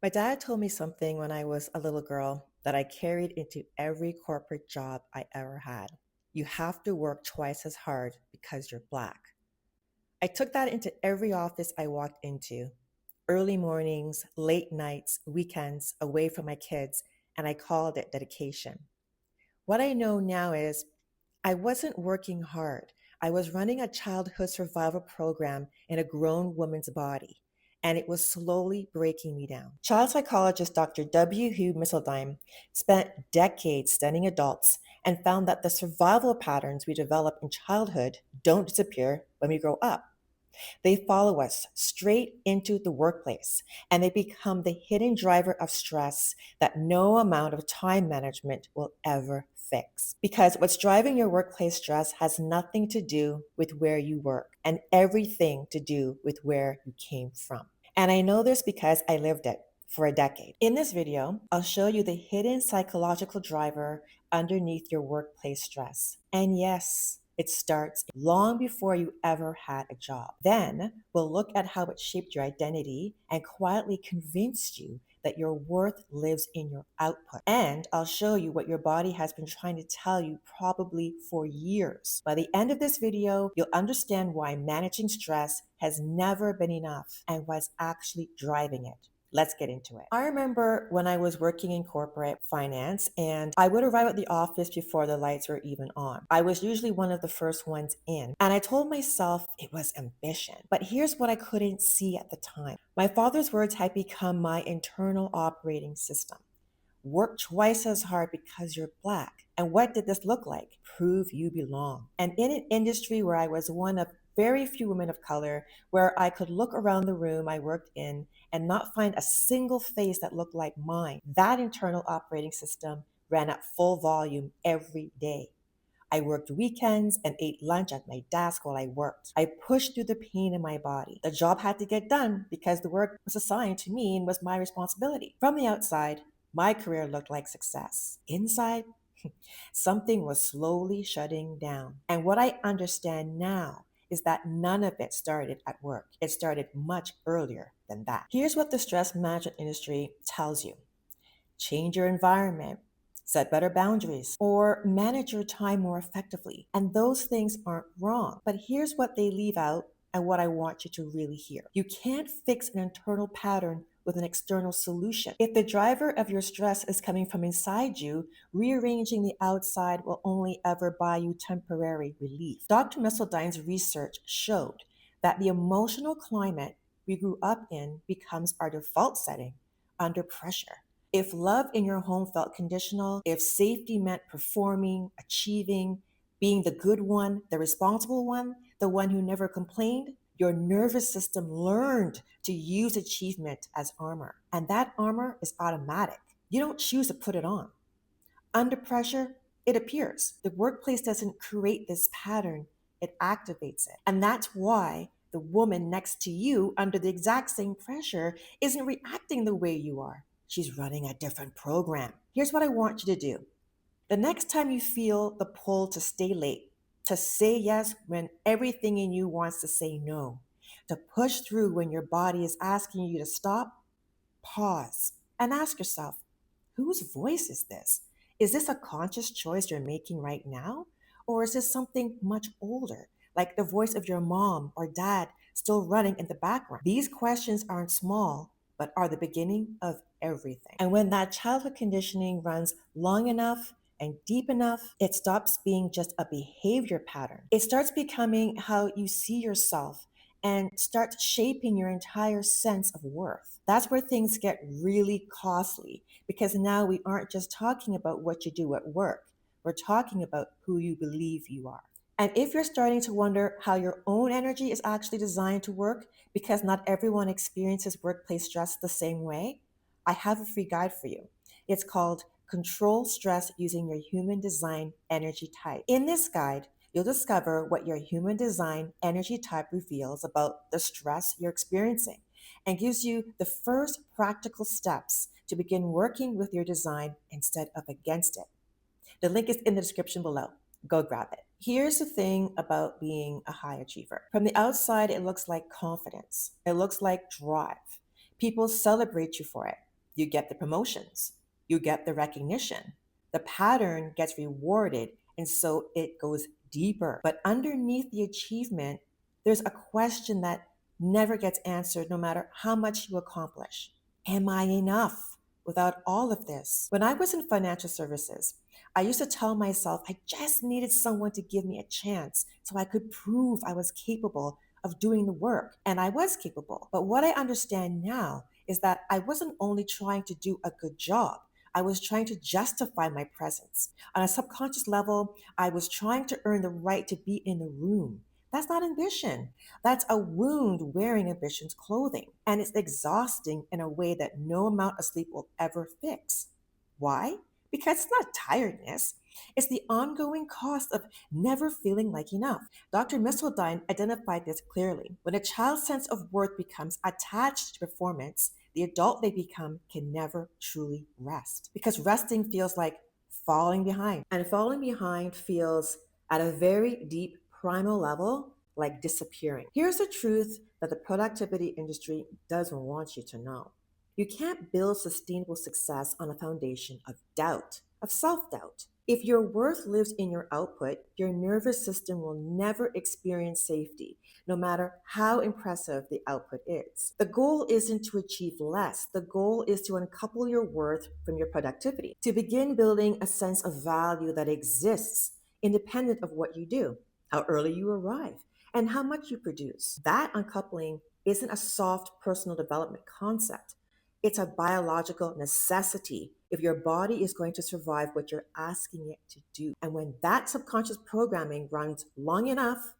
My dad told me something when I was a little girl that I carried into every corporate job I ever had. You have to work twice as hard because you're Black. I took that into every office I walked into. Early mornings, late nights, weekends, away from my kids, and I called it dedication. What I know now is I wasn't working hard. I was running a childhood survival program in a grown woman's body, and it was slowly breaking me down. Child psychologist Dr. W. Hugh Missildine spent decades studying adults and found that the survival patterns we develop in childhood don't disappear when we grow up. They follow us straight into the workplace and they become the hidden driver of stress that no amount of time management will ever fix. Because what's driving your workplace stress has nothing to do with where you work and everything to do with where you came from. And I know this because I lived it for a decade. In this video, I'll show you the hidden psychological driver underneath your workplace stress. And yes, it starts long before you ever had a job. Then we'll look at how it shaped your identity and quietly convinced you that your worth lives in your output. And I'll show you what your body has been trying to tell you probably for years. By the end of this video, you'll understand why managing stress has never been enough and what's actually driving it. Let's get into it. I remember when I was working in corporate finance and I would arrive at the office before the lights were even on. I was usually one of the first ones in. And I told myself it was ambition. But here's what I couldn't see at the time. My father's words had become my internal operating system. Work twice as hard because you're Black. And what did this look like? Prove you belong. And in an industry where I was one of very few women of color, where I could look around the room I worked in and not find a single face that looked like mine, that internal operating system ran at full volume every day. I worked weekends and ate lunch at my desk while I worked. I pushed through the pain in my body. The job had to get done because the work was assigned to me and was my responsibility. From the outside, my career looked like success. Inside, something was slowly shutting down. And what I understand now is that none of it started at work. It started much earlier than that. Here's what the stress management industry tells you: change your environment, set better boundaries, or manage your time more effectively. And those things aren't wrong. But here's what they leave out and what I want you to really hear. You can't fix an internal pattern with an external solution. If the driver of your stress is coming from inside you, rearranging the outside will only ever buy you temporary relief. Dr. Messeldine's research showed that the emotional climate we grew up in becomes our default setting under pressure. If love in your home felt conditional, if safety meant performing, achieving, being the good one, the responsible one, the one who never complained, your nervous system learned to use achievement as armor. And that armor is automatic. You don't choose to put it on. Under pressure, it appears. The workplace doesn't create this pattern, it activates it. And that's why the woman next to you, under the exact same pressure, isn't reacting the way you are. She's running a different program. Here's what I want you to do. The next time you feel the pull to stay late, to say yes when everything in you wants to say no, to push through when your body is asking you to stop, pause and ask yourself, whose voice is this? Is this a conscious choice you're making right now? Or is this something much older, like the voice of your mom or dad still running in the background? These questions aren't small, but are the beginning of everything. And when that childhood conditioning runs long enough and deep enough, it stops being just a behavior pattern. It starts becoming how you see yourself and starts shaping your entire sense of worth. That's where things get really costly because now we aren't just talking about what you do at work, we're talking about who you believe you are. And if you're starting to wonder how your own energy is actually designed to work, because not everyone experiences workplace stress the same way, I have a free guide for you. It's called Control Stress Using Your Human Design Energy Type. In this guide, you'll discover what your human design energy type reveals about the stress you're experiencing and gives you the first practical steps to begin working with your design instead of against it. The link is in the description below. Go grab it. Here's the thing about being a high achiever. From the outside, it looks like confidence. It looks like drive. People celebrate you for it. You get the promotions, you get the recognition. The pattern gets rewarded, and so it goes deeper. But underneath the achievement, there's a question that never gets answered no matter how much you accomplish. Am I enough without all of this? When I was in financial services, I used to tell myself I just needed someone to give me a chance so I could prove I was capable of doing the work. And I was capable. But what I understand now is that I wasn't only trying to do a good job, I was trying to justify my presence. On a subconscious level, I was trying to earn the right to be in the room. That's not ambition. That's a wound wearing ambition's clothing. And it's exhausting in a way that no amount of sleep will ever fix. Why? Because it's not tiredness. It's the ongoing cost of never feeling like enough. Dr. Missildine identified this clearly. When a child's sense of worth becomes attached to performance, the adult they become can never truly rest. Because resting feels like falling behind. And falling behind feels at a very deep primal level like disappearing. Here's the truth that the productivity industry doesn't want you to know. You can't build sustainable success on a foundation of doubt, of self doubt. If your worth lives in your output, your nervous system will never experience safety, no matter how impressive the output is. The goal isn't to achieve less, the goal is to uncouple your worth from your productivity, to begin building a sense of value that exists independent of what you do, how early you arrive, and how much you produce. That uncoupling isn't a soft personal development concept. It's a biological necessity if your body is going to survive what you're asking it to do. And when that subconscious programming runs long enough,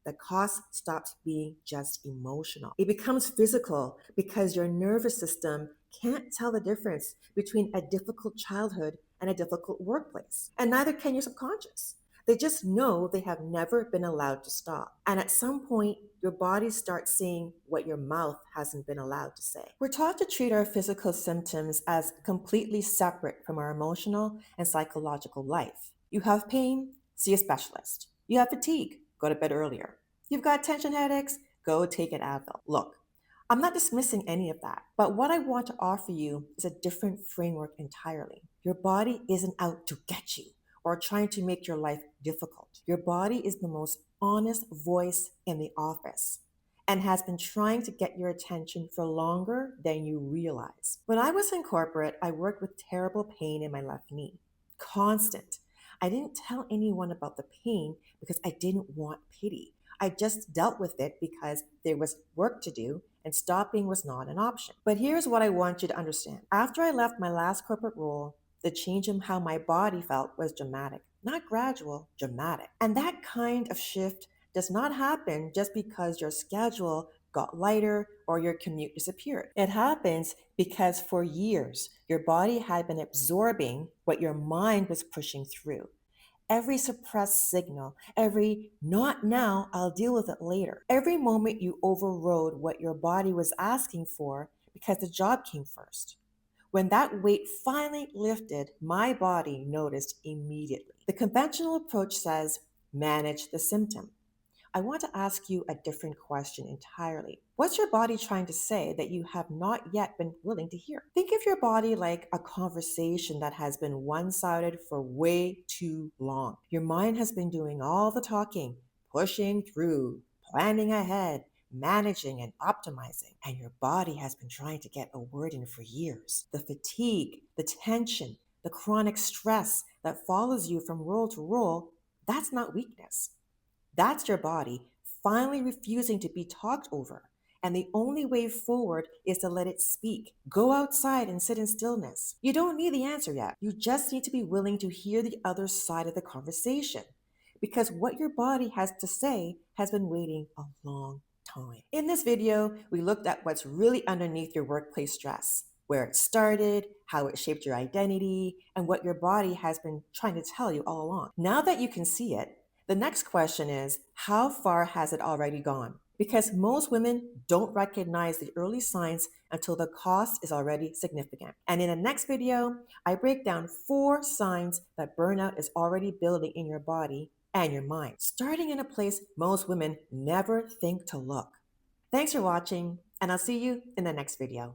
the cost stops being just emotional. It becomes physical because your nervous system can't tell the difference between a difficult childhood and a difficult workplace. And neither can your subconscious. They just know they have never been allowed to stop. And at some point, your body starts saying what your mouth hasn't been allowed to say. We're taught to treat our physical symptoms as completely separate from our emotional and psychological life. You have pain, see a specialist. You have fatigue, go to bed earlier. You've got tension headaches, go take an Advil. Look, I'm not dismissing any of that, but what I want to offer you is a different framework entirely. Your body isn't out to get you or trying to make your life difficult. Your body is the most honest voice in the office and has been trying to get your attention for longer than you realize. When I was in corporate, I worked with terrible pain in my left knee. Constant. I didn't tell anyone about the pain because I didn't want pity. I just dealt with it because there was work to do and stopping was not an option. But here's what I want you to understand. After I left my last corporate role, the change in how my body felt was dramatic, not gradual, dramatic. And that kind of shift does not happen just because your schedule got lighter or your commute disappeared. It happens because for years, your body had been absorbing what your mind was pushing through. Every suppressed signal, every not now, I'll deal with it later. Every moment you overrode what your body was asking for because the job came first. When that weight finally lifted, my body noticed immediately. The conventional approach says manage the symptom. I want to ask you a different question entirely. What's your body trying to say that you have not yet been willing to hear? Think of your body like a conversation that has been one sided for way too long. Your mind has been doing all the talking, pushing through, planning ahead, managing and optimizing, and your body has been trying to get a word in for years. The fatigue, the tension, the chronic stress that follows you from role to role, that's not weakness. That's your body finally refusing to be talked over. And the only way forward is to let it speak. Go outside and sit in stillness. You don't need the answer yet. You just need to be willing to hear the other side of the conversation. Because what your body has to say has been waiting a long time. In this video, we looked at what's really underneath your workplace stress, where it started, how it shaped your identity, and what your body has been trying to tell you all along. Now that you can see it, the next question is, how far has it already gone? Because most women don't recognize the early signs until the cost is already significant. And in the next video, I break down 4 signs that burnout is already building in your body and your mind, starting in a place most women never think to look. Thanks for watching, and I'll see you in the next video.